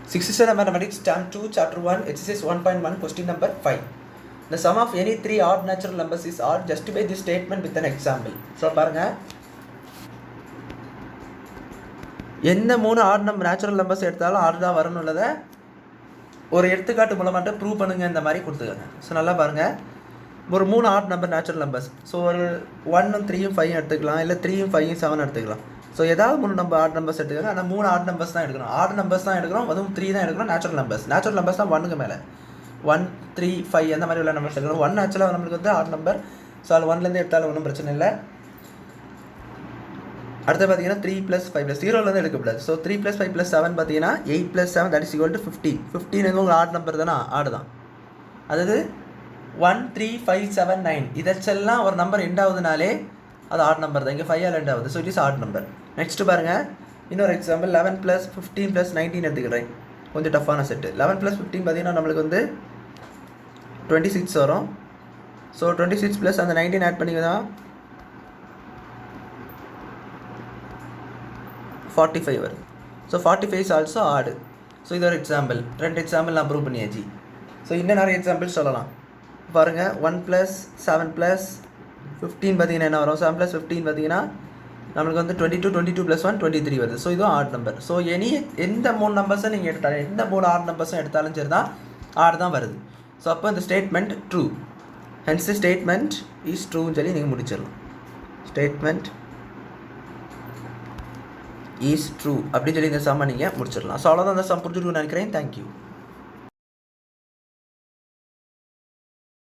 67 Mathematics, Term 2, Chapter 1, Exercise 1.1, Question number 5. The sum of any three odd natural numbers is odd. Justify this statement with an example. So, பாருங்க எந்த மூணு add number natural numbers எடுத்தாலும் add தான் வரணும்ன்றதை ஒரு எடுத்துக்காட்டு மூலமாக prove பண்ணுங்க இந்த மாதிரி கொடுத்துக்கோங்க. ஸோ நல்லா பாருங்கள், ஒரு மூணு add number natural numbers. So ஒரு 1 3 5 எடுத்துக்கலாம், இல்லை 3 5 7 எடுத்துக்கலாம். ஸோ ஏதாவது மூணு நம்ம ஆட் நம்பர்ஸ் எடுத்துக்கோங்க. ஆனால் மூணு ஆட் நம்பர்ஸ் தான் எடுக்கணும். ஆட் நம்பர்ஸ் தான் எடுக்கிறோம், அதுவும் 3 தான் எடுக்கிறோம். நேச்சுரல் நம்பர்ஸ் தான் 1க்கு மேலே 1 3 5 அந்த மாதிரி உள்ள நம்பர்ஸ் எடுக்கணும். 1 ஆக்சுவலாக நம்மளுக்கு வந்து ஆட் நம்பர். ஸோ அது 1லேருந்து எடுத்தாலும் ஒன்றும் பிரச்சனை இல்லை. அடுத்து பார்த்தீங்கன்னா 3 + 5 + 0லேருந்து எடுக்கக்கூடாது. ஸோ 3 + 5 + 7 பார்த்தீங்கன்னா 8 + 7 that is equal to 15. 15 எதுவும் உங்களுக்கு ஆட் நம்பர் தானே, ஆடு தான். அதாவது 1 3 5 7 9 இதெல்லாம் ஒரு நம்பர் எண்ட் ஆகுதுனாலே அது ஆட் நம்பர் தான். இங்கே 5 எண்ட் ஆகுது. So it is add number. Next பாருங்கள், இன்னொரு எக்ஸாம்பிள் 11 + 15 + 19 எடுத்துக்கிறேன். கொஞ்சம் டஃப்பான செட்டு. 11 + 15 பார்த்தீங்கன்னா நம்மளுக்கு வந்து 26 வரும். ஸோ 26 + அந்த 19 ஆட் பண்ணிங்கன்னா 45 வரும். ஸோ 45 இஸ் ஆல்சோ ஆடு. ஸோ இது ஒரு எக்ஸாம்பிள். 2 எக்ஸாம்பிள் நான் ப்ரூவ் பண்ணியாச்சு. ஸோ இன்னும் நிறைய எக்ஸாம்பிள் சொல்லலாம். பாருங்கள், 1 + 7 + 15 பார்த்தீங்கன்னா என்ன வரும்? 7 + 15 பார்த்தீங்கன்னா நம்மளுக்கு வந்து 22 22 + 1 23 வருது. ஸோ இதுவும் ஆட் நம்பர். ஸோ எந்த மூணு நம்பர்ஸை நீங்கள் எடுத்தாலும், எந்த மூணு ஆட் நம்பர்ஸும் எடுத்தாலும் சரி தான் ஆட் தான் வருது. ஸோ அப்போ இந்த statement true. Hence statement is ட்ரூன்னு சொல்லி நீங்கள் முடிச்சிடலாம். ஸ்டேட்மெண்ட் இஸ் ட்ரூ அப்படின்னு சொல்லி இந்த சம்மை நீங்கள் முடிச்சிடலாம். ஸோ அவ்வளோதான், அந்த சம் புரிஞ்சுட்டு நினைக்கிறேன். தேங்க்யூ.